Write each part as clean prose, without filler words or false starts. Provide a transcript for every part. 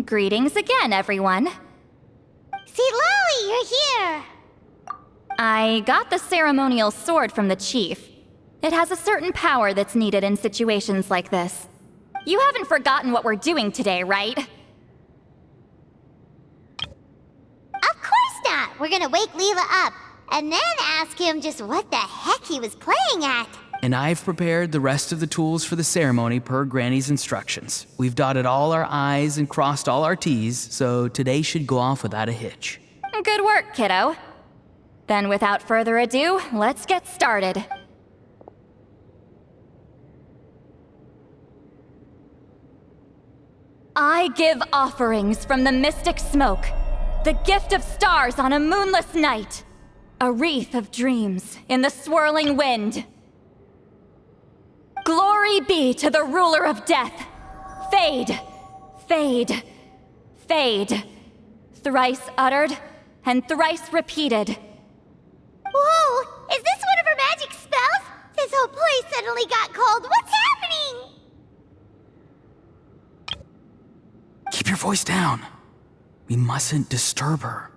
Greetings again, everyone. Citlali, you're here! I got the ceremonial sword from the chief. It has a certain power that's needed in situations like this. You haven't forgotten what we're doing today, right? Of course not! We're gonna wake Leela up, and then ask him just what the heck he was playing at. And I've prepared the rest of the tools for the ceremony per Granny's instructions. We've dotted all our I's and crossed all our T's, so today should go off without a hitch. Good work, kiddo. Then without further ado, let's get started. I give offerings from the mystic smoke, the gift of stars on a moonless night, a wreath of dreams in the swirling wind. Glory be to the ruler of death. Fade, fade, fade. Thrice uttered and thrice repeated. Whoa! Is this one of her magic spells? This whole place suddenly got cold. What's happening? Keep your voice down. We mustn't disturb her.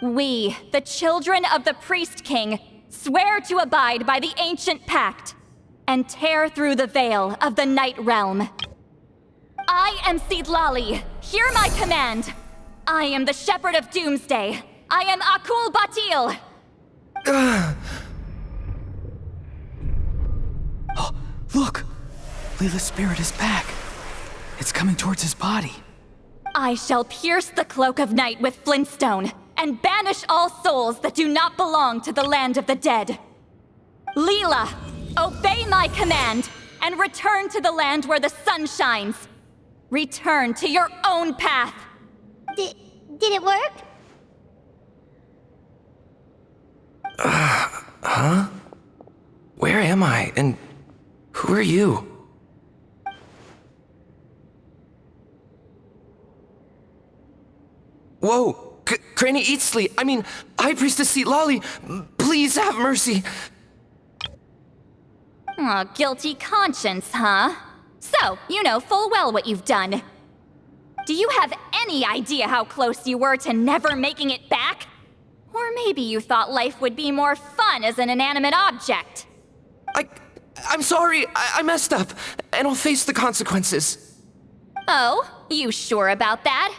We, the children of the Priest King, swear to abide by the ancient pact and tear through the veil of the Night Realm. I am Citlali. Hear my command. I am the Shepherd of Doomsday. I am Akul Batil. Oh, look! Leela's spirit is back. It's coming towards his body. I shall pierce the cloak of night with flintstone and banish all souls that do not belong to the land of the dead. Leela, obey my command and return to the land where the sun shines. Return to your own path. Did it work? Huh? Where am I? And who are you? Whoa! Granny Eatsley, I mean, High Priestess Citlali, please have mercy. Aw, guilty conscience, huh? So, you know full well what you've done. Do you have any idea how close you were to never making it back? Or maybe you thought life would be more fun as an inanimate object. I'm sorry, I messed up, and I'll face the consequences. Oh, you sure about that?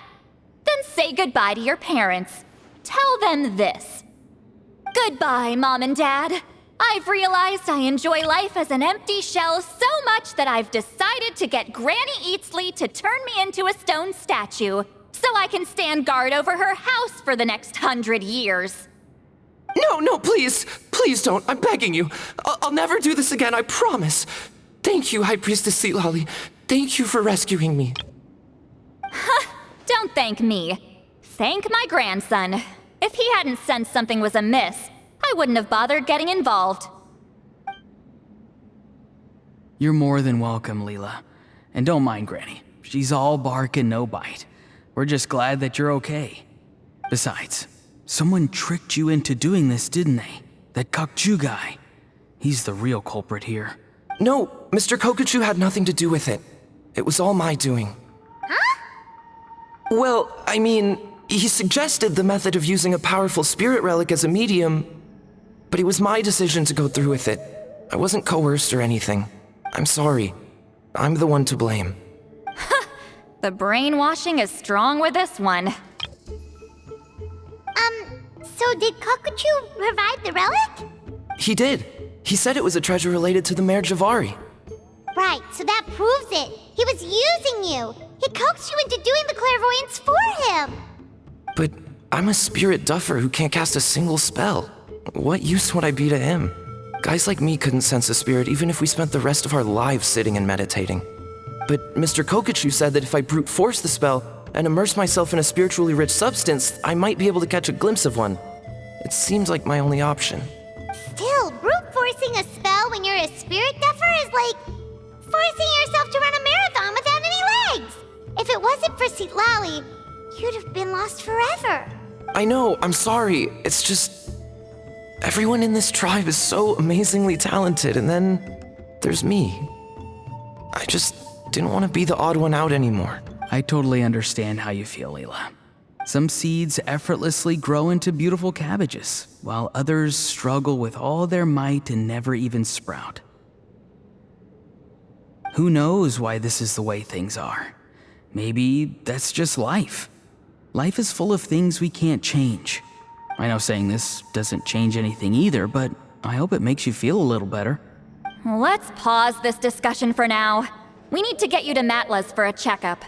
Then say goodbye to your parents. Tell them this. Goodbye, Mom and Dad. I've realized I enjoy life as an empty shell so much that I've decided to get Granny Eatsley to turn me into a stone statue, so I can stand guard over her house for the next 100 years. No, please. Please don't. I'm begging you. I'll never do this again, I promise. Thank you, High Priestess Citlali. Thank you for rescuing me. Don't thank me. Thank my grandson. If he hadn't sensed something was amiss, I wouldn't have bothered getting involved. You're more than welcome, Leela. And don't mind Granny. She's all bark and no bite. We're just glad that you're okay. Besides, someone tricked you into doing this, didn't they? That Kokju guy. He's the real culprit here. No, Mr. Kokuchu had nothing to do with it. It was all my doing. Huh? Well, I mean, he suggested the method of using a powerful spirit relic as a medium, but it was my decision to go through with it. I wasn't coerced or anything. I'm sorry. I'm the one to blame. The brainwashing is strong with this one. So did Kokuchu provide the relic? He did. He said it was a treasure related to the Mare Javari. Right, so that proves it. He was using you. He coaxed you into doing the clairvoyance for him. But I'm a spirit duffer who can't cast a single spell. What use would I be to him? Guys like me couldn't sense a spirit even if we spent the rest of our lives sitting and meditating. But Mr. Kokuchu said that if I brute force the spell and immerse myself in a spiritually rich substance, I might be able to catch a glimpse of one. It seems like my only option. Still, brute forcing a spell when you're a spirit duffer is like forcing yourself to run a marathon without any legs. If it wasn't for Citlali, you'd have been lost forever. I know, I'm sorry. It's just... everyone in this tribe is so amazingly talented, and then there's me. I just didn't want to be the odd one out anymore. I totally understand how you feel, Leela. Some seeds effortlessly grow into beautiful cabbages, while others struggle with all their might and never even sprout. Who knows why this is the way things are? Maybe that's just life. Life is full of things we can't change. I know saying this doesn't change anything either, but I hope it makes you feel a little better. Let's pause this discussion for now. We need to get you to Matla's for a checkup.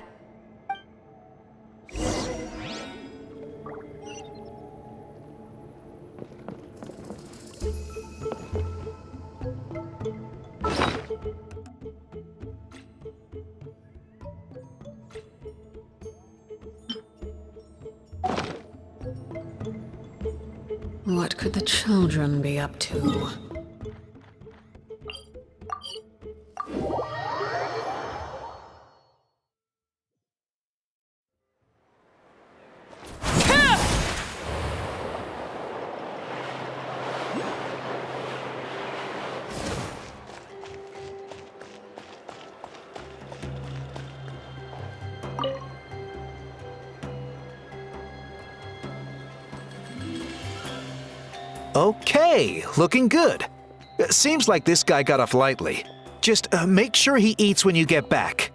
What could the children be up to? Okay, looking good. Seems like this guy got off lightly. Just make sure he eats when you get back.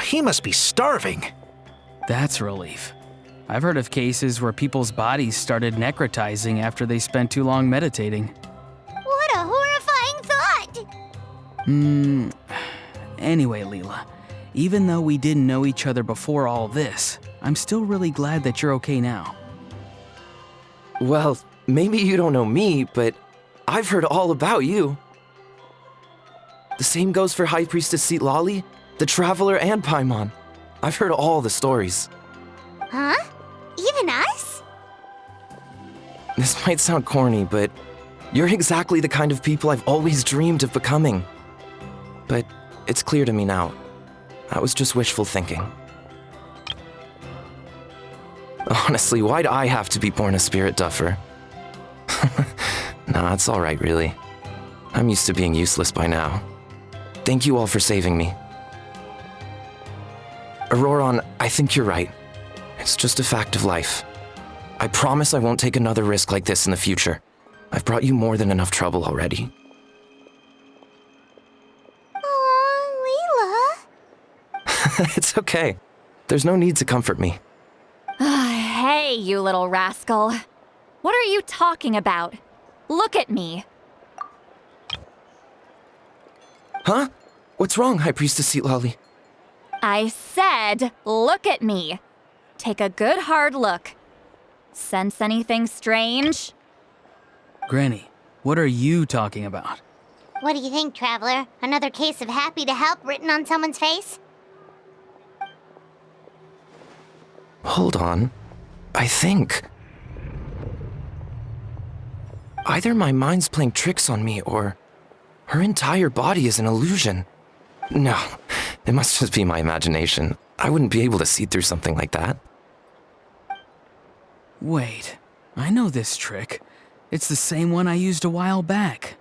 He must be starving. That's a relief. I've heard of cases where people's bodies started necrotizing after they spent too long meditating. What a horrifying thought! Anyway, Leela, even though we didn't know each other before all this, I'm still really glad that you're okay now. Well, maybe you don't know me, but I've heard all about you. The same goes for High Priestess Citlali, the Traveler, and Paimon. I've heard all the stories. Huh? Even us? This might sound corny, but you're exactly the kind of people I've always dreamed of becoming. But it's clear to me now. That was just wishful thinking. Honestly, why'd I have to be born a spirit duffer? Nah, it's alright, really. I'm used to being useless by now. Thank you all for saving me. Ororon, I think you're right. It's just a fact of life. I promise I won't take another risk like this in the future. I've brought you more than enough trouble already. Aw, Leela. It's okay. There's no need to comfort me. Hey, you little rascal. What are you talking about? Look at me. Huh? What's wrong, High Priestess Citlali? I said, look at me. Take a good hard look. Sense anything strange? Granny, what are you talking about? What do you think, Traveler? Another case of happy to help written on someone's face? Hold on. I think... either my mind's playing tricks on me, or her entire body is an illusion. No, it must just be my imagination. I wouldn't be able to see through something like that. Wait, I know this trick. It's the same one I used a while back.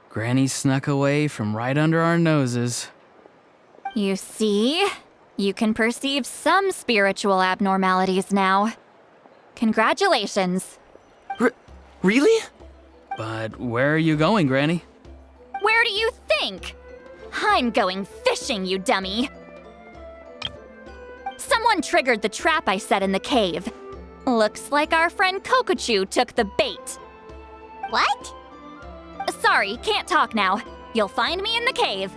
Granny snuck away from right under our noses. You see? You can perceive some spiritual abnormalities now. Congratulations. Really? But where are you going, Granny? Where do you think? I'm going fishing, you dummy. Someone triggered the trap I set in the cave. Looks like our friend Kokochu took the bait. What? Sorry, can't talk now. You'll find me in the cave.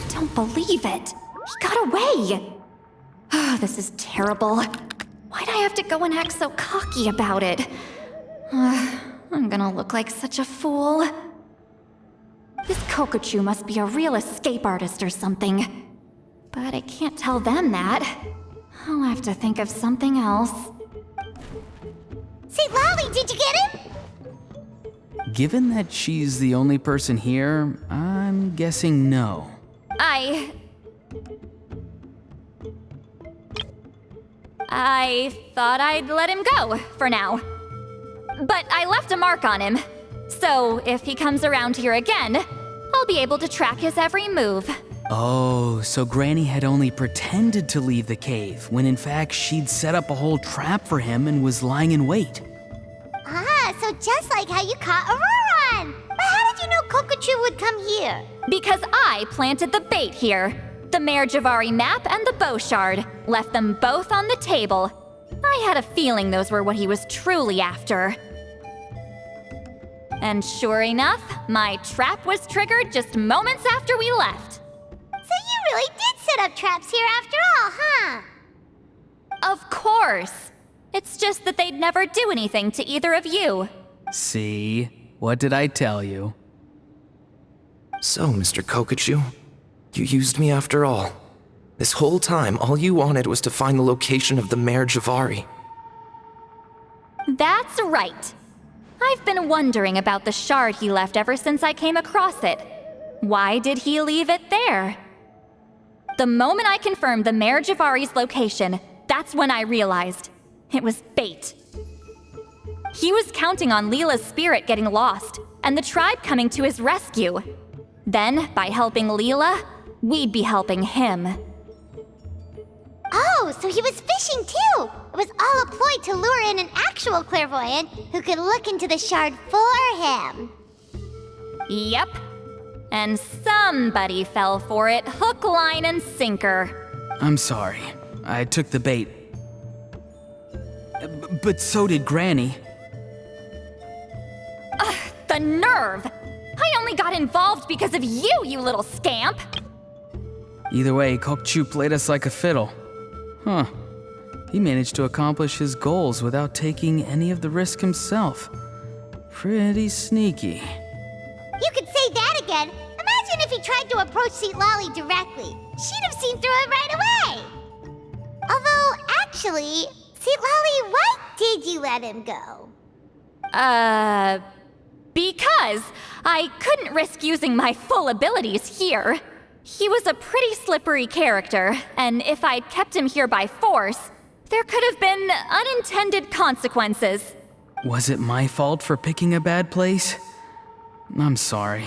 Don't believe it. He got away. This is terrible. Why'd I have to go and act so cocky about it? I'm gonna look like such a fool. This Kokochu must be a real escape artist or something. But I can't tell them that. I'll have to think of something else. Citlali, did you get him? given that she's the only person here, I'm guessing no. I thought I'd let him go for now. But I left a mark on him. So if he comes around here again, I'll be able to track his every move. Oh, so Granny had only pretended to leave the cave, when in fact she'd set up a whole trap for him and was lying in wait. Ah, so just like how you caught Ororon! But how did you know Kokochu would come here? Because I planted the bait here. The Mare Javari map and the bow shard. Left them both on the table. I had a feeling those were what he was truly after. And sure enough, my trap was triggered just moments after we left. So you really did set up traps here after all, huh? Of course. It's just that they'd never do anything to either of you. See? What did I tell you? So, Mr. Kokochu, you used me after all. This whole time, all you wanted was to find the location of the Mare Javari. That's right. I've been wondering about the shard he left ever since I came across it. Why did he leave it there? The moment I confirmed the Mare Javari's location, that's when I realized it was bait. He was counting on Leela's spirit getting lost and the tribe coming to his rescue. Then, by helping Leela, we'd be helping him. Oh, so he was fishing too! It was all a ploy to lure in an actual clairvoyant who could look into the shard for him. Yep. And somebody fell for it, hook, line, and sinker. I'm sorry. I took the bait. But so did Granny. Ugh, the nerve! I only got involved because of you, you little scamp! Either way, Kokchu played us like a fiddle. Huh. He managed to accomplish his goals without taking any of the risk himself. Pretty sneaky. You could say that again. Imagine if he tried to approach Citlali directly. She'd have seen through it right away. Although, actually, Citlali, why did you let him go? Because I couldn't risk using my full abilities here. He was a pretty slippery character, and if I'd kept him here by force, there could have been unintended consequences. Was it my fault for picking a bad place? I'm sorry.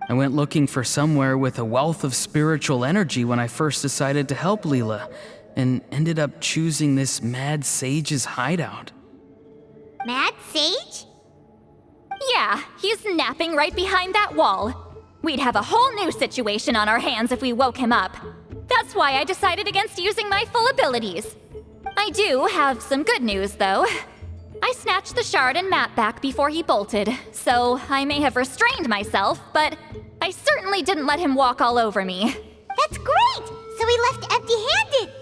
I went looking for somewhere with a wealth of spiritual energy when I first decided to help Leela, and ended up choosing this mad sage's hideout. Mad Sage? Yeah, he's napping right behind that wall. We'd have a whole new situation on our hands if we woke him up. That's why I decided against using my full abilities. I do have some good news, though. I snatched the shard and map back before he bolted, so I may have restrained myself, but I certainly didn't let him walk all over me. That's great! So he left empty-handed!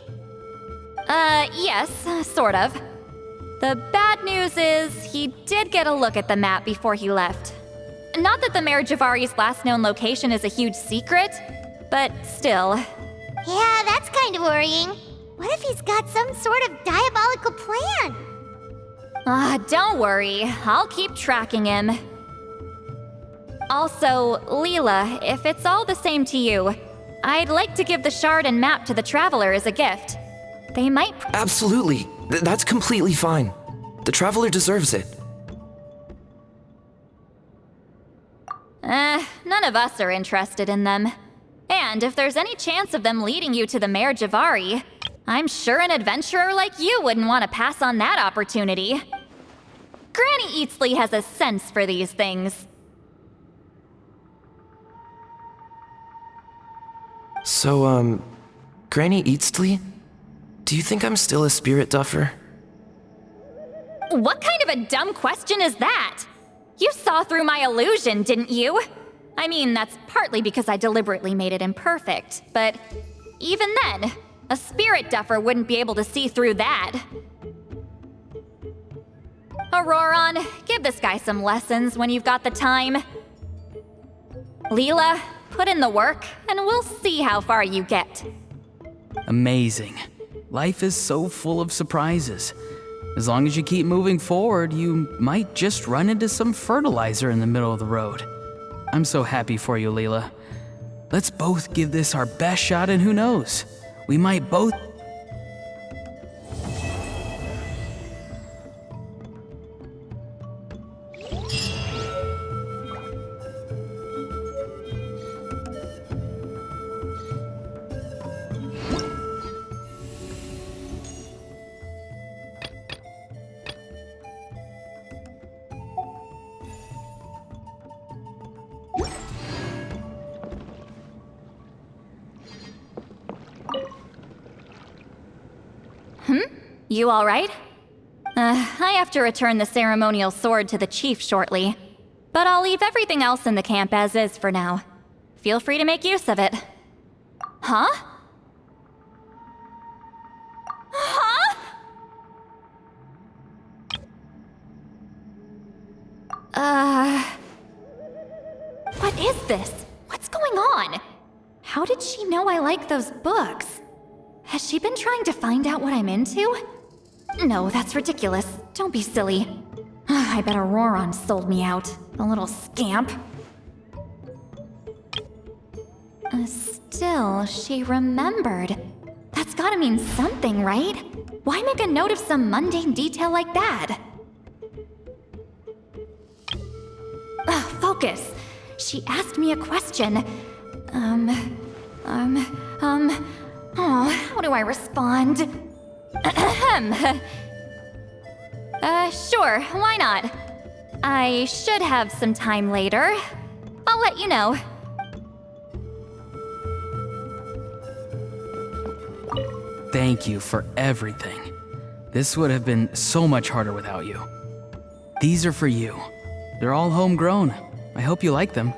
Yes, sort of. The bad news is he did get a look at the map before he left. Not that the Mare Javari's last known location is a huge secret, but still. Yeah, that's kind of worrying. What if he's got some sort of diabolical plan? Don't worry, I'll keep tracking him. Also, Leela, if it's all the same to you, I'd like to give the shard and map to the Traveler as a gift. They might— Absolutely. That's completely fine. The Traveler deserves it. None of us are interested in them. And if there's any chance of them leading you to the Mare Javari, I'm sure an adventurer like you wouldn't want to pass on that opportunity. Granny Eatsley has a sense for these things. So, Granny Eatsley? Do you think I'm still a spirit duffer? What kind of a dumb question is that? You saw through my illusion, didn't you? I mean, that's partly because I deliberately made it imperfect, but even then, a spirit duffer wouldn't be able to see through that. Ororon, give this guy some lessons when you've got the time. Leela, put in the work, and we'll see how far you get. Amazing. Life is so full of surprises. As long as you keep moving forward, you might just run into some fertilizer in the middle of the road. I'm so happy for you, Leela. Let's both give this our best shot, and who knows? We might both. You all right? I have to return the ceremonial sword to the chief shortly, but I'll leave everything else in the camp as is for now. Feel free to make use of it. Huh? Huh? What is this? What's going on? How did she know I like those books? Has she been trying to find out what I'm into? No, that's ridiculous. Don't be silly. I bet Ororon sold me out. The little scamp. Still, she remembered. That's gotta mean something, right? Why make a note of some mundane detail like that? Focus. She asked me a question. Oh, how do I respond? Sure, why not? I should have some time later. I'll let you know. Thank you for everything. This would have been so much harder without you. These are for you. They're all homegrown. I hope you like them.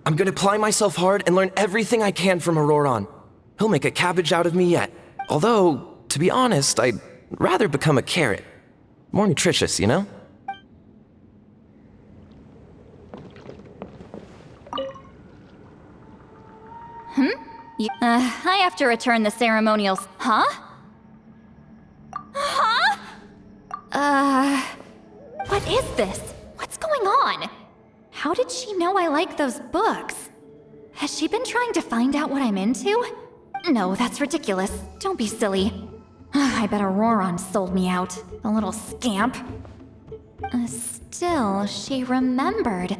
I'm gonna apply myself hard and learn everything I can from Ororon. He'll make a cabbage out of me yet. Although, to be honest, I'd rather become a carrot. More nutritious, you know? I have to return the ceremonials. Huh? Huh? What is this? What's going on? How did she know I like those books? Has she been trying to find out what I'm into? No, that's ridiculous. Don't be silly. I bet Ororon sold me out. The little scamp. Still, she remembered.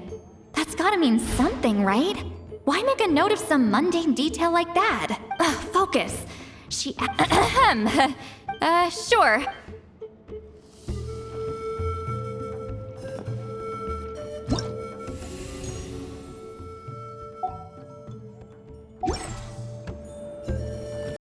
That's gotta mean something, right? Why make a note of some mundane detail like that? Focus. She. Sure.